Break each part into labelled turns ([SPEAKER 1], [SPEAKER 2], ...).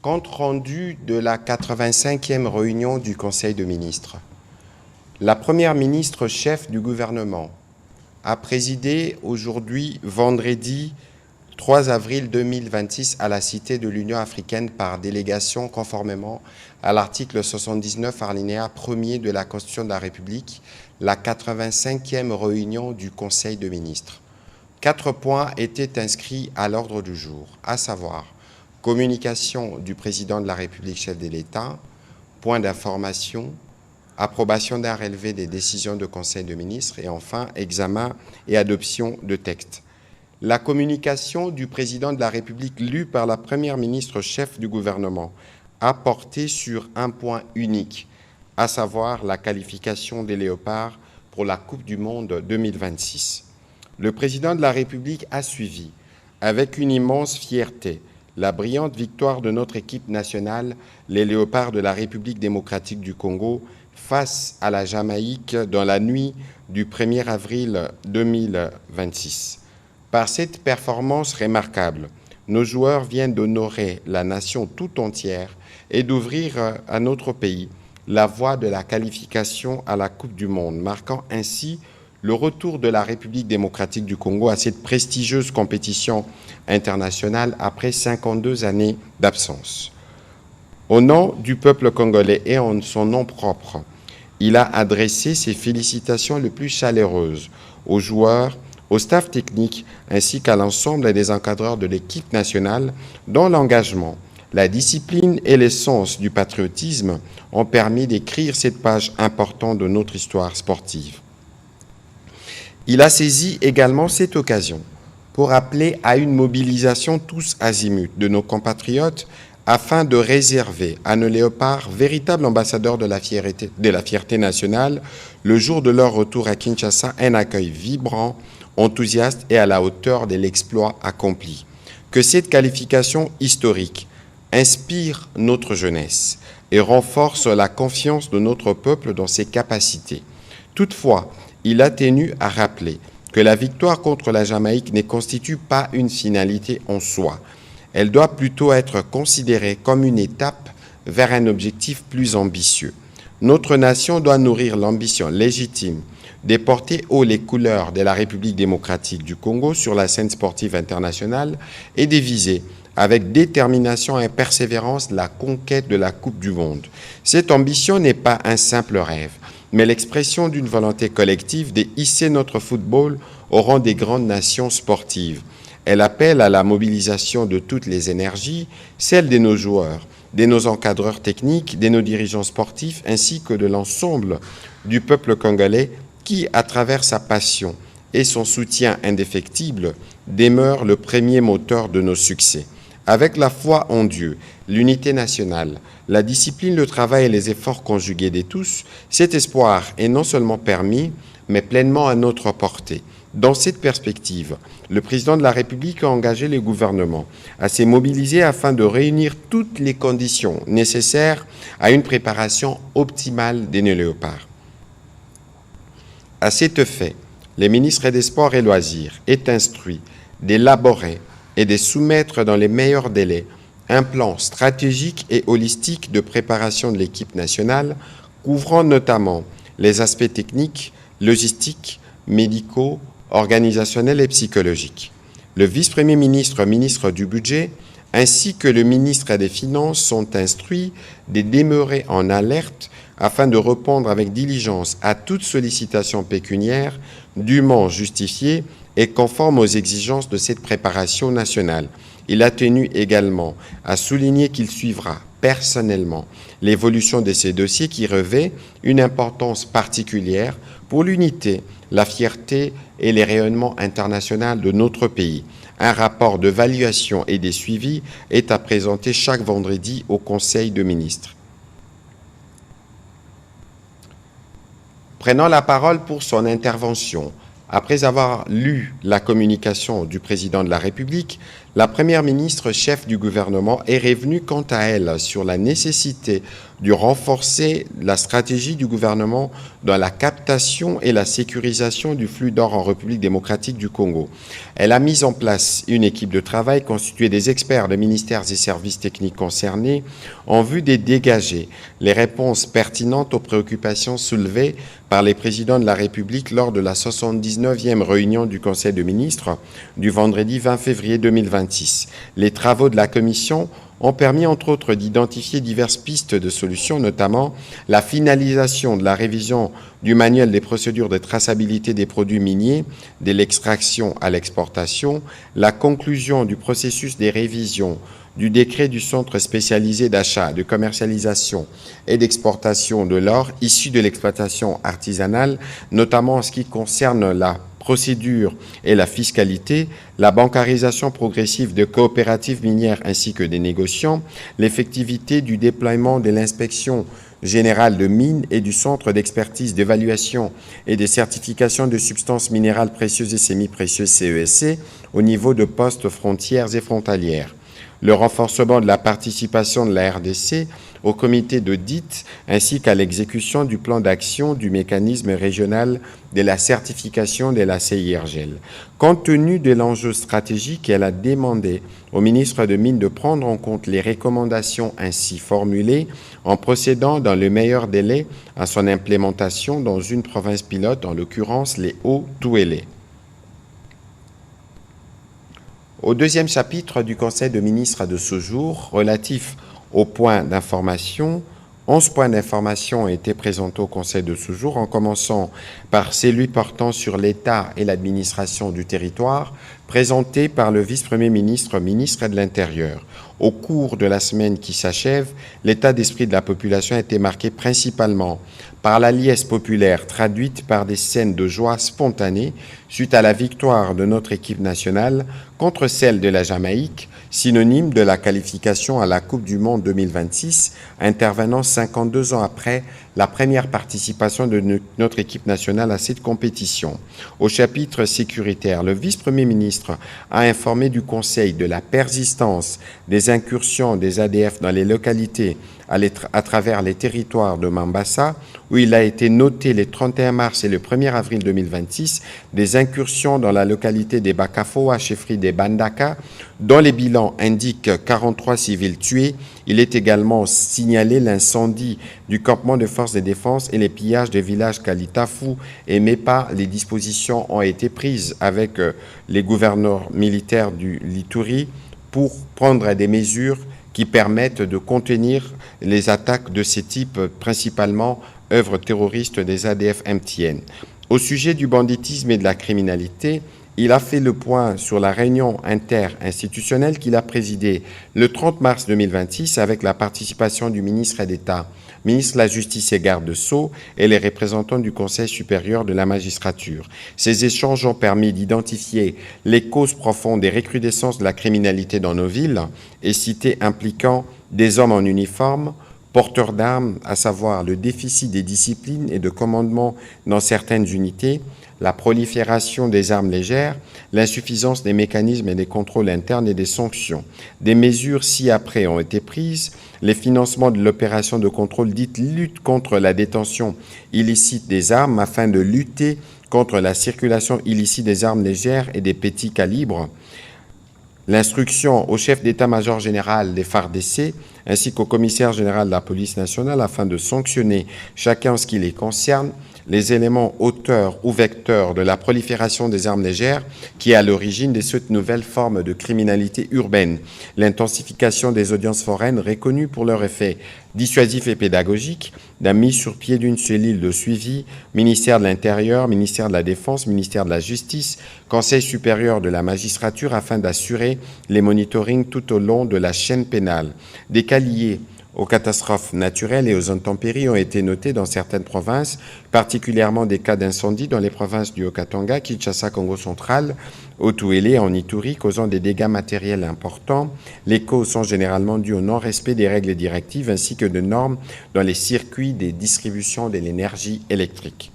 [SPEAKER 1] Compte rendu de la 85e réunion du Conseil de ministres. La Première ministre chef du gouvernement a présidé aujourd'hui, vendredi 3 avril 2026, à la Cité de l'Union africaine par délégation conformément à l'article 79 alinéa 1er de la Constitution de la République, la 85e réunion du Conseil de ministres. 4 points étaient inscrits à l'ordre du jour, à savoir communication du président de la République chef de l'État, point d'information, approbation d'un relevé des décisions de Conseil de ministres et enfin examen et adoption de textes. La communication du président de la République lue par la Première ministre chef du gouvernement a porté sur un point unique, à savoir la qualification des Léopards pour la Coupe du Monde 2026. Le président de la République a suivi, avec une immense fierté, la brillante victoire de notre équipe nationale, les Léopards de la République démocratique du Congo, face à la Jamaïque dans la nuit du 1er avril 2026. Par cette performance remarquable, nos joueurs viennent d'honorer la nation tout entière et d'ouvrir à notre pays la voie de la qualification à la Coupe du Monde, marquant ainsi le retour de la République démocratique du Congo à cette prestigieuse compétition internationale après 52 années d'absence. Au nom du peuple congolais et en son nom propre, il a adressé ses félicitations les plus chaleureuses aux joueurs, au staff technique ainsi qu'à l'ensemble des encadreurs de l'équipe nationale dont l'engagement, la discipline et l'essence du patriotisme ont permis d'écrire cette page importante de notre histoire sportive. Il a saisi également cette occasion pour appeler à une mobilisation tous azimuts de nos compatriotes afin de réserver à nos léopards, véritables ambassadeurs de la fierté nationale, le jour de leur retour à Kinshasa, un accueil vibrant, enthousiaste et à la hauteur de l'exploit accompli. Que cette qualification historique inspire notre jeunesse et renforce la confiance de notre peuple dans ses capacités. Toutefois, il a tenu à rappeler que la victoire contre la Jamaïque ne constitue pas une finalité en soi. Elle doit plutôt être considérée comme une étape vers un objectif plus ambitieux. Notre nation doit nourrir l'ambition légitime de porter haut les couleurs de la République démocratique du Congo sur la scène sportive internationale et de viser avec détermination et persévérance la conquête de la Coupe du Monde. Cette ambition n'est pas un simple rêve, mais l'expression d'une volonté collective de hisser notre football au rang des grandes nations sportives. Elle appelle à la mobilisation de toutes les énergies, celles de nos joueurs, de nos encadreurs techniques, de nos dirigeants sportifs, ainsi que de l'ensemble du peuple congolais qui, à travers sa passion et son soutien indéfectible, demeure le premier moteur de nos succès. Avec la foi en Dieu, l'unité nationale, la discipline, le travail et les efforts conjugués de tous, cet espoir est non seulement permis, mais pleinement à notre portée. Dans cette perspective, le président de la République a engagé le gouvernement à se mobiliser afin de réunir toutes les conditions nécessaires à une préparation optimale des Léopards. À cet effet, le ministre des Sports et Loisirs est instruit d'élaborer et de soumettre dans les meilleurs délais un plan stratégique et holistique de préparation de l'équipe nationale, couvrant notamment les aspects techniques, logistiques, médicaux, organisationnels et psychologiques. Le vice-premier ministre, ministre du Budget, ainsi que le ministre des Finances sont instruits de demeurer en alerte afin de répondre avec diligence à toute sollicitation pécuniaire dûment justifiée et conforme aux exigences de cette préparation nationale. Il a tenu également à souligner qu'il suivra personnellement l'évolution de ces dossiers qui revêt une importance particulière pour l'unité, la fierté et les rayonnements internationaux de notre pays. Un rapport d'évaluation et de suivi est à présenter chaque vendredi au Conseil de ministres. Prenant la parole pour son intervention, après avoir lu la communication du président de la République, La Première ministre chef du gouvernement est revenue quant à elle sur la nécessité de renforcer la stratégie du gouvernement dans la captation et la sécurisation du flux d'or en République démocratique du Congo. Elle a mis en place une équipe de travail constituée des experts de ministères et services techniques concernés en vue de dégager les réponses pertinentes aux préoccupations soulevées par les présidents de la République lors de la 79e réunion du Conseil de ministres du vendredi 20 février 2026. Les travaux de la Commission ont permis, entre autres, d'identifier diverses pistes de solutions, notamment la finalisation de la révision du manuel des procédures de traçabilité des produits miniers, de l'extraction à l'exportation, la conclusion du processus des révisions du décret du Centre spécialisé d'achat, de commercialisation et d'exportation de l'or issu de l'exploitation artisanale, notamment en ce qui concerne la procédure et la fiscalité, la bancarisation progressive de coopératives minières ainsi que des négociants, l'effectivité du déploiement de l'inspection générale de mines et du Centre d'expertise, d'évaluation et de certification de substances minérales précieuses et semi-précieuses CESC au niveau de postes frontières et frontalières. Le renforcement de la participation de la RDC au comité d'audit ainsi qu'à l'exécution du plan d'action du mécanisme régional de la certification de la CIRGL. Compte tenu de l'enjeu stratégique, elle a demandé au ministre de Mines de prendre en compte les recommandations ainsi formulées en procédant dans le meilleur délai à son implémentation dans une province pilote, en l'occurrence les Hauts-Touélé. Au deuxième chapitre du Conseil de ministres de ce jour, relatif aux points d'information, 11 points d'information ont été présentés au Conseil de ce jour, en commençant par celui portant sur l'État et l'administration du territoire, présenté par le vice-premier ministre, ministre de l'Intérieur. Au cours de la semaine qui s'achève, l'état d'esprit de la population a été marqué principalement par la liesse populaire traduite par des scènes de joie spontanée suite à la victoire de notre équipe nationale contre celle de la Jamaïque, synonyme de la qualification à la Coupe du Monde 2026, intervenant 52 ans après la première participation de notre équipe nationale à cette compétition. Au chapitre sécuritaire, le vice-premier ministre a informé du Conseil de la persistance des incursions des ADF dans les localités à travers les territoires de Mambasa, où il a été noté le 31 mars et le 1er avril 2026 des incursions dans la localité des Bakafoa, chefferie des Bandaka, dont les bilans indiquent 43 civils tués. Il est également signalé l'incendie du campement de forces de défense et les pillages des villages Kalitafu et Mepa. Les dispositions ont été prises avec les gouverneurs militaires du Lituri pour prendre des mesures qui permettent de contenir les attaques de ces types, principalement œuvres terroristes des ADF-MTN. Au sujet du banditisme et de la criminalité, il a fait le point sur la réunion interinstitutionnelle qu'il a présidée le 30 mars 2026 avec la participation du ministre d'État, ministre de la Justice et garde Sceaux et les représentants du Conseil supérieur de la magistrature. Ces échanges ont permis d'identifier les causes profondes des recrudescences de la criminalité dans nos villes et cités impliquant des hommes en uniforme, porteurs d'armes, à savoir le déficit des disciplines et de commandement dans certaines unités, la prolifération des armes légères, l'insuffisance des mécanismes et des contrôles internes et des sanctions. Des mesures ci-après ont été prises. Les financements de l'opération de contrôle dite lutte contre la détention illicite des armes afin de lutter contre la circulation illicite des armes légères et des petits calibres. L'instruction au chef d'état-major général des FARDC ainsi qu'au commissaire général de la police nationale afin de sanctionner chacun en ce qui les concerne les éléments auteurs ou vecteurs de la prolifération des armes légères qui est à l'origine de cette nouvelle forme de criminalité urbaine. L'intensification des audiences foraines reconnues pour leur effet dissuasif et pédagogique, la mise sur pied d'une cellule de suivi, ministère de l'Intérieur, ministère de la Défense, ministère de la Justice, Conseil supérieur de la magistrature afin d'assurer les monitorings tout au long de la chaîne pénale. Des cas liés aux catastrophes naturelles et aux intempéries ont été notés dans certaines provinces, particulièrement des cas d'incendie dans les provinces du Haut-Katanga, Kinshasa, Congo central, Haut-Touélé et en Ituri, causant des dégâts matériels importants. Les causes sont généralement dues au non-respect des règles et directives ainsi que de normes dans les circuits de distribution de l'énergie électrique.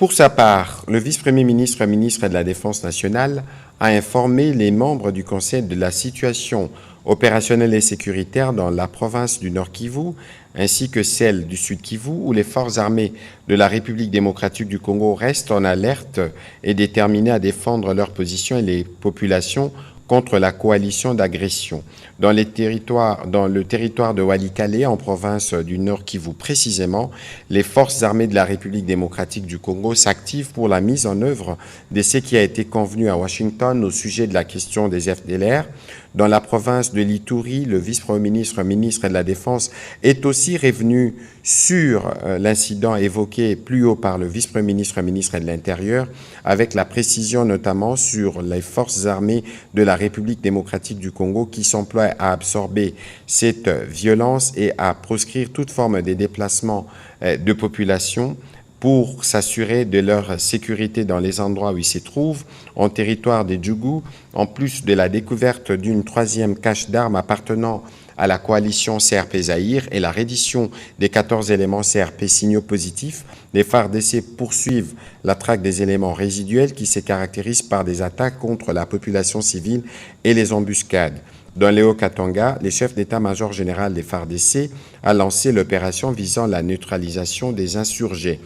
[SPEAKER 1] Pour sa part, le vice-premier ministre, ministre de la Défense nationale, a informé les membres du Conseil de la situation opérationnelle et sécuritaire dans la province du Nord Kivu, ainsi que celle du Sud Kivu, où les forces armées de la République démocratique du Congo restent en alerte et déterminées à défendre leur position et les populations contre la coalition d'agression. Dans le territoire de Walikale, en province du Nord Kivu précisément, les forces armées de la République démocratique du Congo s'activent pour la mise en œuvre de ce qui a été convenu à Washington au sujet de la question des FDLR. Dans la province de l'Ituri, le vice-premier ministre, ministre de la Défense, est aussi revenu sur l'incident évoqué plus haut par le vice-premier ministre, ministre de l'Intérieur, avec la précision notamment sur les forces armées de la République démocratique du Congo qui s'emploient à absorber cette violence et à proscrire toute forme de déplacement de population pour s'assurer de leur sécurité dans les endroits où ils se trouvent, en territoire des Djougou, en plus de la découverte d'une troisième cache d'armes appartenant à la coalition CRP Zaïre et la reddition des 14 éléments CRP signaux positifs, les FARDC poursuivent la traque des éléments résiduels qui se caractérisent par des attaques contre la population civile et les embuscades. Dans le Haut-Katanga, le chef d'état-major général des FARDC a lancé l'opération visant la neutralisation des insurgés.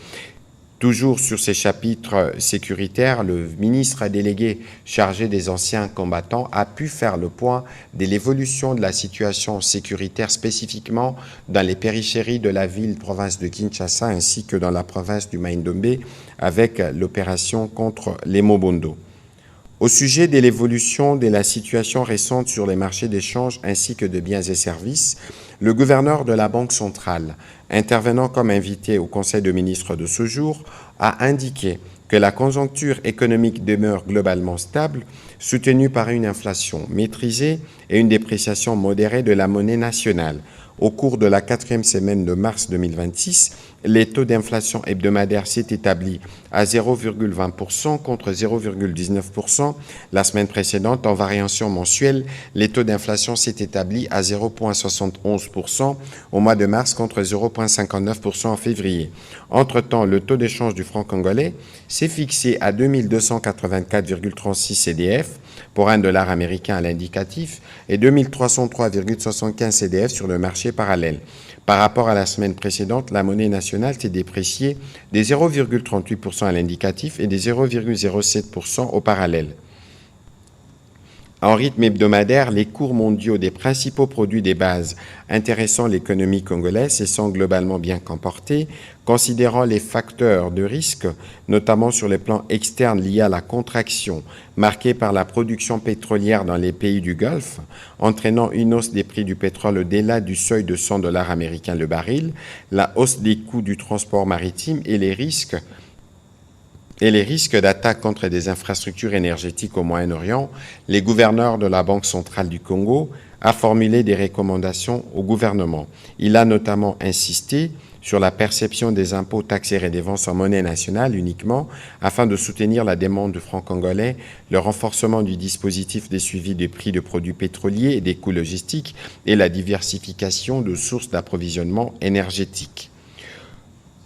[SPEAKER 1] Toujours sur ces chapitres sécuritaires, le ministre délégué chargé des anciens combattants a pu faire le point de l'évolution de la situation sécuritaire spécifiquement dans les périphéries de la ville-province de Kinshasa ainsi que dans la province du Maïndombe avec l'opération contre les Mobondo. Au sujet de l'évolution de la situation récente sur les marchés d'échange ainsi que de biens et services, le gouverneur de la Banque centrale, intervenant comme invité au Conseil de ministres de ce jour, a indiqué que la conjoncture économique demeure globalement stable, soutenue par une inflation maîtrisée et une dépréciation modérée de la monnaie nationale. Au cours de la 4e semaine de mars 2026, les taux d'inflation hebdomadaire s'est établi à 0,20% contre 0,19% la semaine précédente. En variation mensuelle, les taux d'inflation s'est établi à 0,71% au mois de mars contre 0,59% en février. Entre-temps, le taux d'échange du franc congolais s'est fixé à 2384,36 CDF pour $1 américain à l'indicatif et 2303,75 CDF sur le marché parallèle. Par rapport à la semaine précédente, la monnaie nationale s'est dépréciée de 0,38% à l'indicatif et de 0,07% au parallèle. En rythme hebdomadaire, les cours mondiaux des principaux produits des bases intéressant l'économie congolaise se sont globalement bien comportés, considérant les facteurs de risque, notamment sur les plans externes liés à la contraction marquée par la production pétrolière dans les pays du Golfe, entraînant une hausse des prix du pétrole au-delà du seuil de $100 américains le baril, la hausse des coûts du transport maritime et les risques d'attaque contre des infrastructures énergétiques au Moyen-Orient, les gouverneurs de la Banque centrale du Congo a formulé des recommandations au gouvernement. Il a notamment insisté sur la perception des impôts, taxes et redevances en monnaie nationale uniquement afin de soutenir la demande du franc congolais, le renforcement du dispositif de suivi des prix de produits pétroliers et des coûts logistiques et la diversification de sources d'approvisionnement énergétique.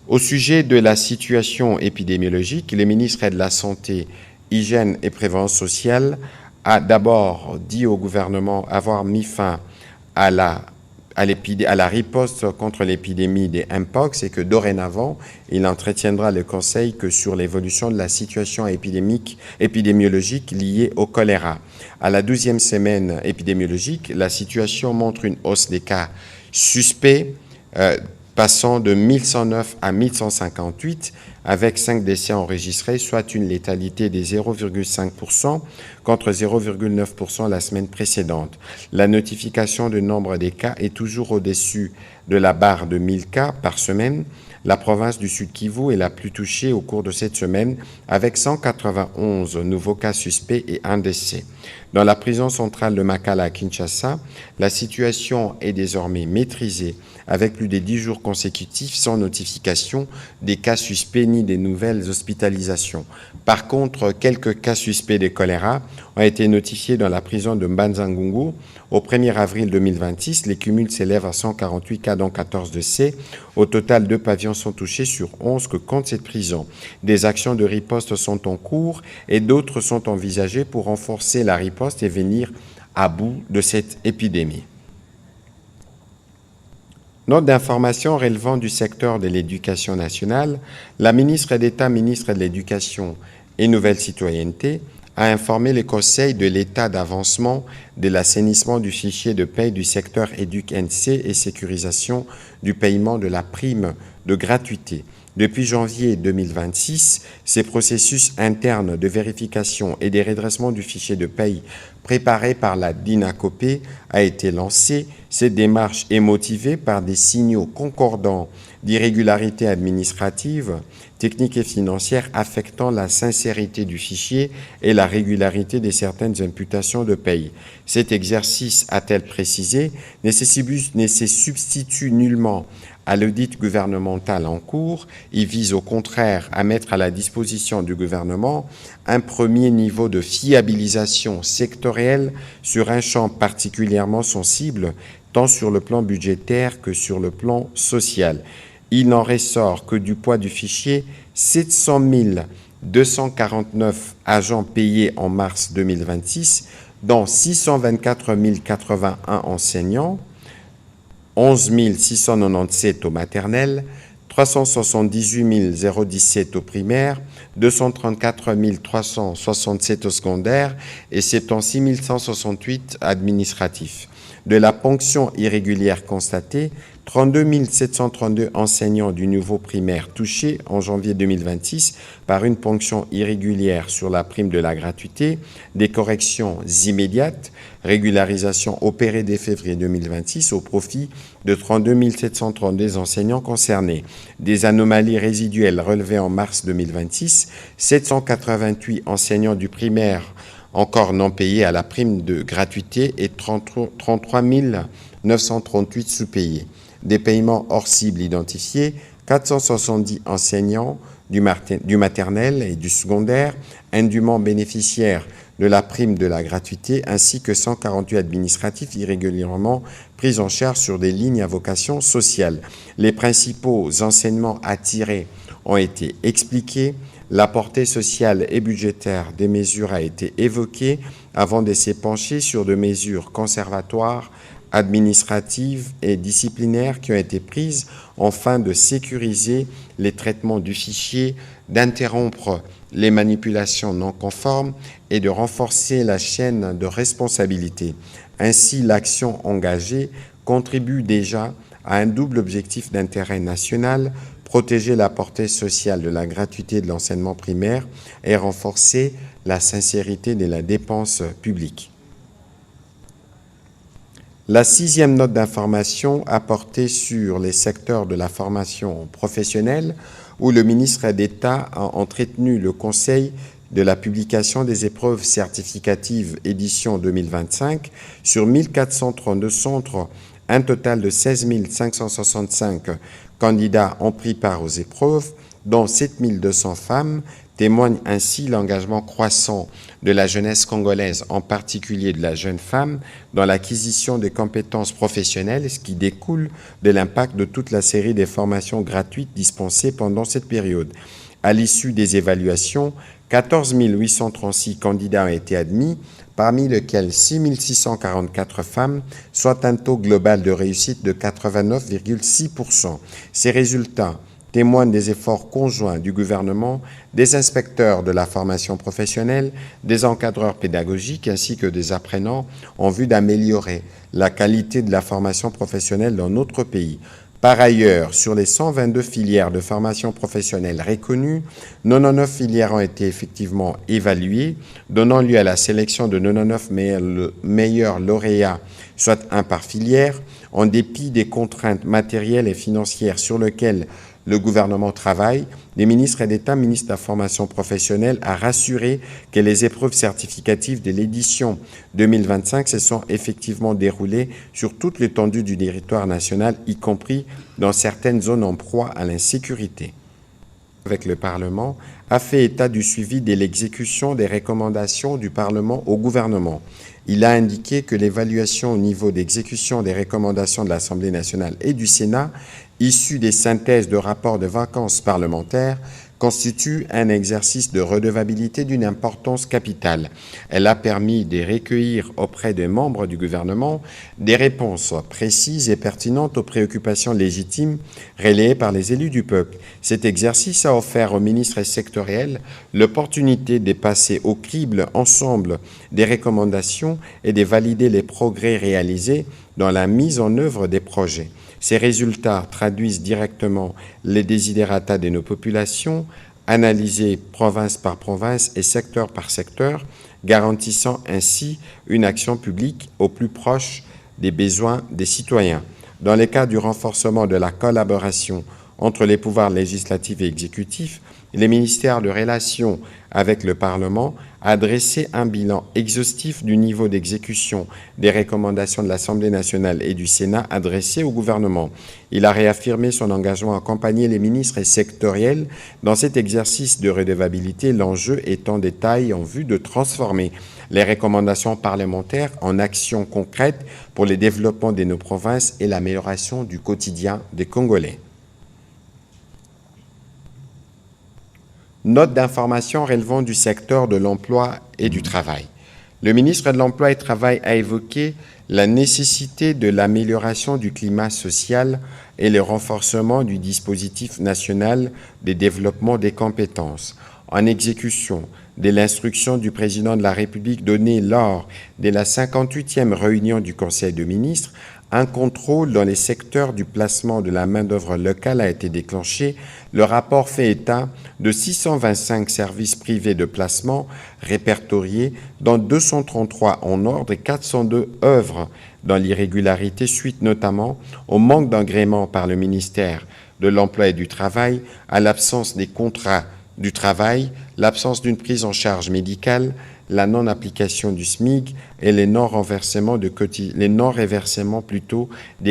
[SPEAKER 1] Au sujet de la situation épidémiologique, le ministre de la Santé, Hygiène et Prévention sociale a d'abord dit au gouvernement avoir mis fin à la riposte contre l'épidémie des Mpox et que dorénavant, il entretiendra le conseil que sur l'évolution de la situation épidémiologique liée au choléra. À la 12e semaine épidémiologique, la situation montre une hausse des cas suspects passant de 1109 à 1158, avec 5 décès enregistrés, soit une létalité de 0,5% contre 0,9% la semaine précédente. La notification du nombre des cas est toujours au-dessus de la barre de 1000 cas par semaine. La province du Sud Kivu est la plus touchée au cours de cette semaine, avec 191 nouveaux cas suspects et un décès. Dans la prison centrale de Makala à Kinshasa, la situation est désormais maîtrisée avec plus de 10 jours consécutifs sans notification des cas suspects ni des nouvelles hospitalisations. Par contre, quelques cas suspects de choléra ont été notifiés dans la prison de Mbanza-Ngungu. Au 1er avril 2026, les cumuls s'élèvent à 148 cas, dont 14 décès. Au total, 2 pavillons sont touchés sur 11 que compte cette prison. Des actions de riposte sont en cours et d'autres sont envisagées pour renforcer la riposte et venir à bout de cette épidémie. Note d'information relevant du secteur de l'éducation nationale, la ministre d'État, ministre de l'Éducation et Nouvelle Citoyenneté, a informé le Conseil de l'état d'avancement de l'assainissement du fichier de paie du secteur éduc-NC et sécurisation du paiement de la prime de gratuité. Depuis janvier 2026, ces processus internes de vérification et de redressement du fichier de paie préparé par la DINACOPE a été lancé. Cette démarche est motivée par des signaux concordants d'irrégularité administrative, technique et financière affectant la sincérité du fichier et la régularité de certaines imputations de paie. Cet exercice, a-t-elle précisé, ne se substitue nullement à l'audit gouvernemental en cours. Il vise au contraire à mettre à la disposition du gouvernement un premier niveau de fiabilisation sectorielle sur un champ particulièrement sensible, tant sur le plan budgétaire que sur le plan social. Il n'en ressort que du poids du fichier 700 249 agents payés en mars 2026, dont 624 081 enseignants, 11 697 au maternel, 378 017 au primaire, 234 367 au secondaire et 76 168 administratifs. De la ponction irrégulière constatée, 32 732 enseignants du niveau primaire touchés en janvier 2026 par une ponction irrégulière sur la prime de la gratuité, des corrections immédiates, régularisation opérée dès février 2026 au profit de 32 732 enseignants concernés, des anomalies résiduelles relevées en mars 2026, 788 enseignants du primaire encore non payés à la prime de gratuité et 33 938 sous-payés. Des paiements hors cible identifiés, 470 enseignants du maternel et du secondaire, indûment bénéficiaires de la prime de la gratuité, ainsi que 148 administratifs irrégulièrement pris en charge sur des lignes à vocation sociale. Les principaux enseignements à tirer ont été expliqués. La portée sociale et budgétaire des mesures a été évoquée avant de se pencher sur des mesures conservatoires, administratives et disciplinaires qui ont été prises afin de sécuriser les traitements du fichier, d'interrompre les manipulations non conformes et de renforcer la chaîne de responsabilité. Ainsi, l'action engagée contribue déjà à un double objectif d'intérêt national: protéger la portée sociale de la gratuité de l'enseignement primaire et renforcer la sincérité de la dépense publique. La 6e note d'information a porté sur les secteurs de la formation professionnelle, où le ministre d'État a entretenu le Conseil de la publication des épreuves certificatives édition 2025 sur 1432 centres. Un total de 16 565 candidats ont pris part aux épreuves, dont 7 200 femmes, témoigne ainsi l'engagement croissant de la jeunesse congolaise, en particulier de la jeune femme, dans l'acquisition des compétences professionnelles, ce qui découle de l'impact de toute la série des formations gratuites dispensées pendant cette période. À l'issue des évaluations, 14 836 candidats ont été admis, parmi lesquels 6 644 femmes, soit un taux global de réussite de 89,6%. Ces résultats témoignent des efforts conjoints du gouvernement, des inspecteurs de la formation professionnelle, des encadreurs pédagogiques ainsi que des apprenants en vue d'améliorer la qualité de la formation professionnelle dans notre pays. Par ailleurs, sur les 122 filières de formation professionnelle reconnues, 99 filières ont été effectivement évaluées, donnant lieu à la sélection de 99 meilleurs lauréats, soit un par filière, en dépit des contraintes matérielles et financières sur lesquelles le gouvernement travaille, les ministres d'État, ministres de la formation professionnelle, à rassurer que les épreuves certificatives de l'édition 2025 se sont effectivement déroulées sur toute l'étendue du territoire national, y compris dans certaines zones en proie à l'insécurité. Avec le Parlement, a fait état du suivi de l'exécution des recommandations du Parlement au gouvernement. Il a indiqué que l'évaluation au niveau d'exécution des recommandations de l'Assemblée nationale et du Sénat, issues des synthèses de rapports de vacances parlementaires, constitue un exercice de redevabilité d'une importance capitale. Elle a permis de recueillir auprès des membres du gouvernement des réponses précises et pertinentes aux préoccupations légitimes relayées par les élus du peuple. Cet exercice a offert aux ministres sectoriels l'opportunité de passer au crible ensemble des recommandations et de valider les progrès réalisés dans la mise en œuvre des projets. Ces résultats traduisent directement les desiderata de nos populations, analysés province par province et secteur par secteur, garantissant ainsi une action publique au plus proche des besoins des citoyens. Dans le cadre du renforcement de la collaboration entre les pouvoirs législatifs et exécutifs, les ministères de relations avec le Parlement a dressé un bilan exhaustif du niveau d'exécution des recommandations de l'Assemblée nationale et du Sénat adressées au gouvernement. Il a réaffirmé son engagement à accompagner les ministres sectoriels dans cet exercice de redevabilité, l'enjeu étant des tailles en vue de transformer les recommandations parlementaires en actions concrètes pour le développement de nos provinces et l'amélioration du quotidien des Congolais. Note d'information relevant du secteur de l'emploi et du travail. Le ministre de l'Emploi et du Travail a évoqué la nécessité de l'amélioration du climat social et le renforcement du dispositif national de développement des compétences. En exécution de l'instruction du président de la République donnée lors de la 58e réunion du Conseil des ministres, un contrôle dans les secteurs du placement de la main-d'œuvre locale a été déclenché. Le rapport fait état de 625 services privés de placement répertoriés, dont 233 en ordre et 402 œuvres dans l'irrégularité suite notamment au manque d'agrément par le ministère de l'Emploi et du Travail, à l'absence des contrats du travail, l'absence d'une prise en charge médicale, la non-application du SMIC et les non-réversements des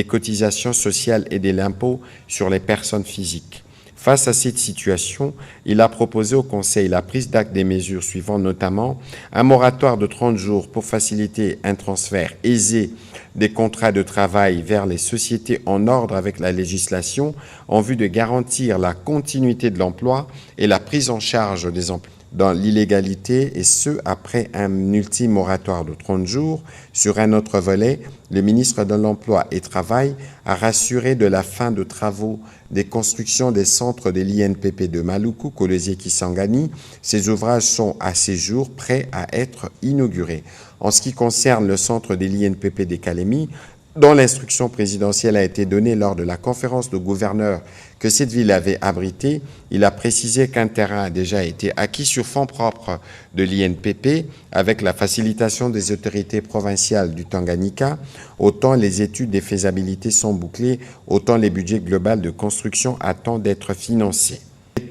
[SPEAKER 1] cotisations sociales et de l'impôt sur les personnes physiques. Face à cette situation, il a proposé au Conseil la prise d'acte des mesures suivantes, notamment un moratoire de 30 jours pour faciliter un transfert aisé des contrats de travail vers les sociétés en ordre avec la législation en vue de garantir la continuité de l'emploi et la prise en charge des emplois dans l'illégalité, et ce, après un ultime moratoire de 30 jours. Sur un autre volet, le ministre de l'Emploi et du Travail a rassuré de la fin de travaux des constructions des centres de l'INPP de Maluku, Kolwezi et Kisangani. Ces ouvrages sont à ce jour prêts à être inaugurés. En ce qui concerne le centre de l'INPP de Kalemi, dont l'instruction présidentielle a été donnée lors de la conférence de gouverneurs que cette ville avait abrité, il a précisé qu'un terrain a déjà été acquis sur fonds propres de l'INPP avec la facilitation des autorités provinciales du Tanganyika. Autant les études des faisabilités sont bouclées, autant les budgets globaux de construction attendent d'être financés.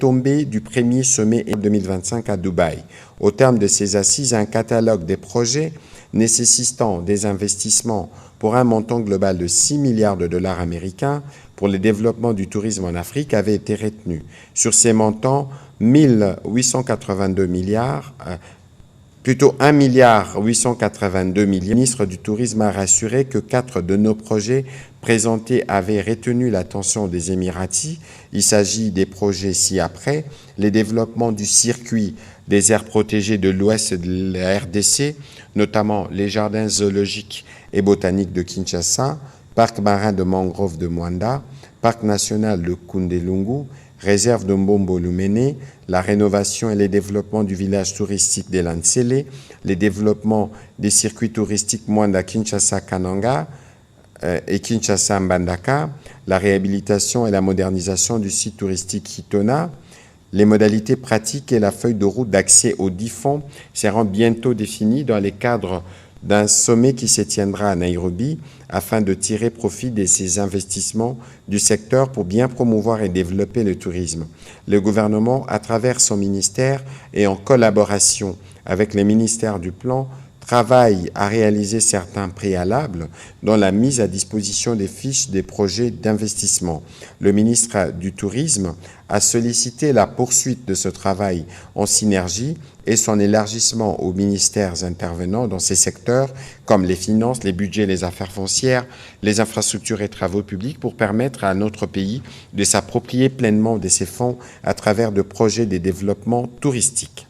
[SPEAKER 1] Tombée du premier sommet 2025 à Dubaï. Au terme de ces assises, un catalogue des projets nécessitant des investissements pour un montant global de 6 milliards de dollars américains pour le développement du tourisme en Afrique avait été retenu. Sur ces montants, 1,882 milliards, plutôt 1,882 milliards. Le ministre du Tourisme a rassuré que 4 de nos projets présentés avaient retenu l'attention des Émiratis. Il s'agit des projets ci-après, les développements du circuit des aires protégées de l'ouest de la RDC, notamment les jardins zoologiques et botaniques de Kinshasa, parc marin de mangrove de Mwanda, parc national de Kundelungu, réserve de Mbombo-Lumene, la rénovation et le développement du village touristique de Lansele, les développements des circuits touristiques Mwanda-Kinshasa-Kananga et Kinshasa-Mbandaka, la réhabilitation et la modernisation du site touristique Hitona. Les modalités pratiques et la feuille de route d'accès aux 10 fonds seront bientôt définies dans les cadres d'un sommet qui se tiendra à Nairobi afin de tirer profit de ces investissements du secteur pour bien promouvoir et développer le tourisme. Le gouvernement, à travers son ministère et en collaboration avec les ministères du Plan, travaille à réaliser certains préalables dans la mise à disposition des fiches des projets d'investissement. Le ministre du Tourisme a sollicité la poursuite de ce travail en synergie et son élargissement aux ministères intervenants dans ces secteurs comme les finances, les budgets, les affaires foncières, les infrastructures et travaux publics pour permettre à notre pays de s'approprier pleinement de ces fonds à travers de projets de développement touristique.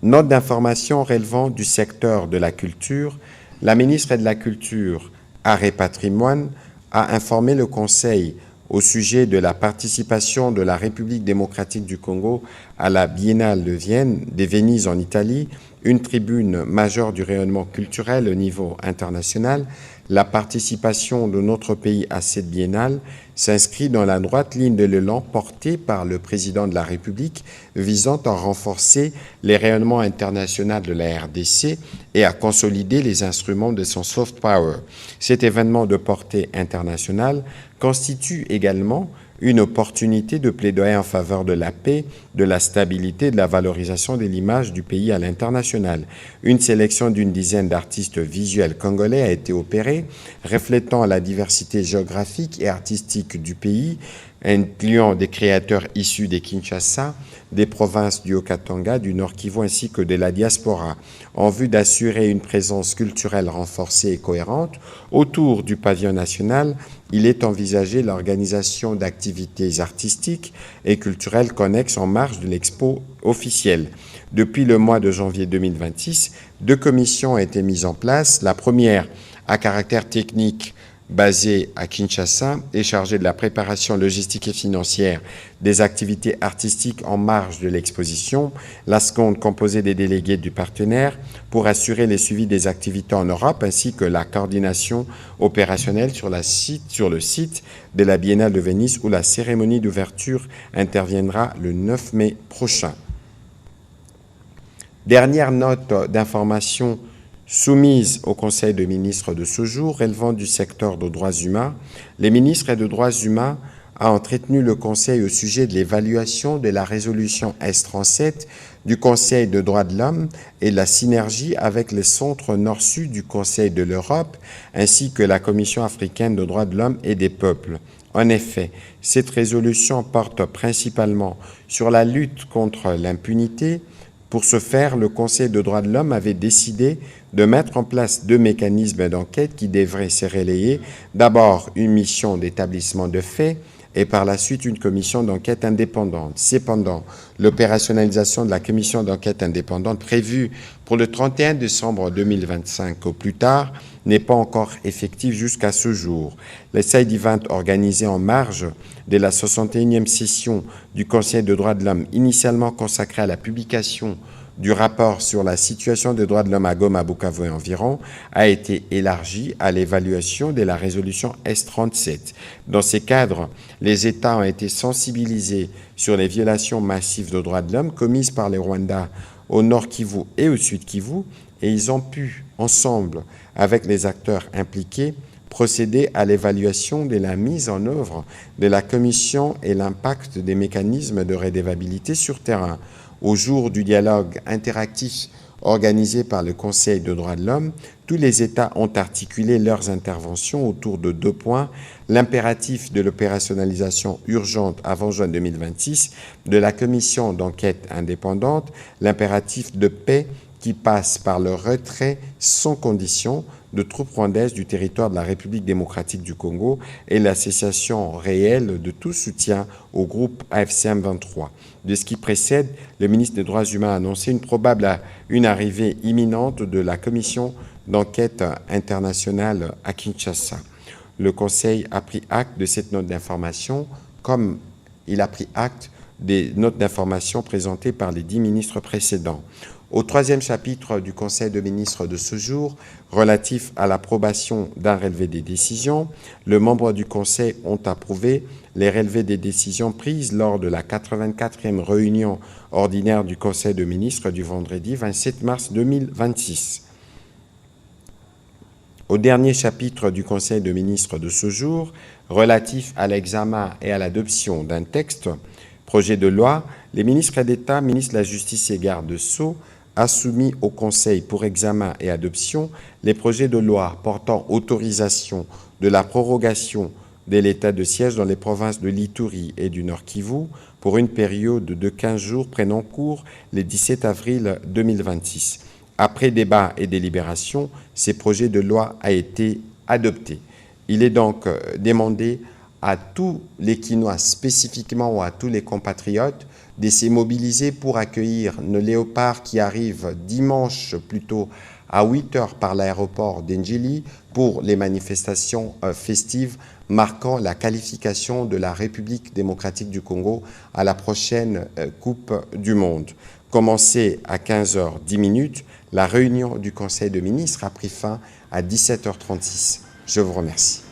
[SPEAKER 1] Note d'information relevant du secteur de la culture, la ministre de la Culture, Arts et Patrimoine a informé le Conseil au sujet de la participation de la République démocratique du Congo à la Biennale de Venise en Italie, une tribune majeure du rayonnement culturel au niveau international. La participation de notre pays à cette biennale s'inscrit dans la droite ligne de l'élan porté par le président de la République visant à renforcer les rayonnements internationaux de la RDC et à consolider les instruments de son soft power. Cet événement de portée internationale constitue également une opportunité de plaidoyer en faveur de la paix, de la stabilité et de la valorisation de l'image du pays à l'international. Une sélection d'une dizaine d'artistes visuels congolais a été opérée, reflétant la diversité géographique et artistique du pays, incluant des créateurs issus de Kinshasa, des provinces du Haut-Katanga, du Nord Kivu ainsi que de la diaspora, en vue d'assurer une présence culturelle renforcée et cohérente. Autour du pavillon national, il est envisagé l'organisation d'activités artistiques et culturelles connexes en marge de l'expo officielle. Depuis le mois de janvier 2026, 2 commissions ont été mises en place. La première, à caractère technique, basée à Kinshasa, est chargée de la préparation logistique et financière des activités artistiques en marge de l'exposition. La seconde, composée des délégués du partenaire, pour assurer le suivi des activités en Europe ainsi que la coordination opérationnelle sur le site de la Biennale de Venise où la cérémonie d'ouverture interviendra le 9 mai prochain. Dernière note d'information soumise au Conseil des ministres de ce jour, relevant du secteur des droits humains, les ministres des droits humains ont entretenu le Conseil au sujet de l'évaluation de la résolution S37 du Conseil des droits de l'homme et de la synergie avec les centres nord-sud du Conseil de l'Europe ainsi que la Commission africaine des droits de l'homme et des peuples. En effet, cette résolution porte principalement sur la lutte contre l'impunité. Pour ce faire, le Conseil des droits de l'homme avait décidé de mettre en place 2 mécanismes d'enquête qui devraient se relayer. D'abord, une mission d'établissement de faits et par la suite une commission d'enquête indépendante. Cependant, l'opérationnalisation de la commission d'enquête indépendante prévue pour le 31 décembre 2025 au plus tard n'est pas encore effective jusqu'à ce jour. Le Side Event organisé en marge de la 61e session du Conseil des droits de l'homme, initialement consacré à la publication du rapport sur la situation des droits de l'homme à Goma, Bukavu et environ, a été élargi à l'évaluation de la résolution S37. Dans ces cadres, les États ont été sensibilisés sur les violations massives des droits de l'homme commises par les Rwandais au Nord Kivu et au Sud Kivu, et ils ont pu, ensemble avec les acteurs impliqués, procéder à l'évaluation de la mise en œuvre de la Commission et l'impact des mécanismes de redevabilité sur terrain. Au jour du dialogue interactif organisé par le Conseil des droits de l'homme, tous les États ont articulé leurs interventions autour de 2 points, l'impératif de l'opérationnalisation urgente avant juin 2026 de la commission d'enquête indépendante, l'impératif de paix qui passe par le retrait sans condition de troupes rwandaises du territoire de la République démocratique du Congo et la cessation réelle de tout soutien au groupe AFCM 23. De ce qui précède, le ministre des Droits humains a annoncé une arrivée imminente de la commission d'enquête internationale à Kinshasa. Le Conseil a pris acte de cette note d'information, comme il a pris acte des notes d'information présentées par les 10 ministres précédents. Au troisième chapitre du Conseil de ministres de ce jour, relatif à l'approbation d'un relevé des décisions, les membres du Conseil ont approuvé les relevés des décisions prises lors de la 84e réunion ordinaire du Conseil de ministres du vendredi 27 mars 2026. Au dernier chapitre du Conseil de ministres de ce jour, relatif à l'examen et à l'adoption d'un texte, projet de loi, les ministres d'État, ministres de la Justice et garde-sceaux a soumis au Conseil pour examen et adoption les projets de loi portant autorisation de la prorogation de l'état de siège dans les provinces de l'Ituri et du Nord Kivu pour une période de 15 jours prenant cours le 17 avril 2026. Après débat et délibération, ces projets de loi ont été adoptés. Il est donc demandé à tous les Quinois, spécifiquement ou à tous les compatriotes, de se mobiliser pour accueillir nos léopards qui arrivent dimanche plutôt à 8 h par l'aéroport d'Ndjili pour les manifestations festives marquant la qualification de la République démocratique du Congo à la prochaine Coupe du Monde. Commencée à 15 h 10, la réunion du Conseil de ministres a pris fin à 17 h 36. Je vous remercie.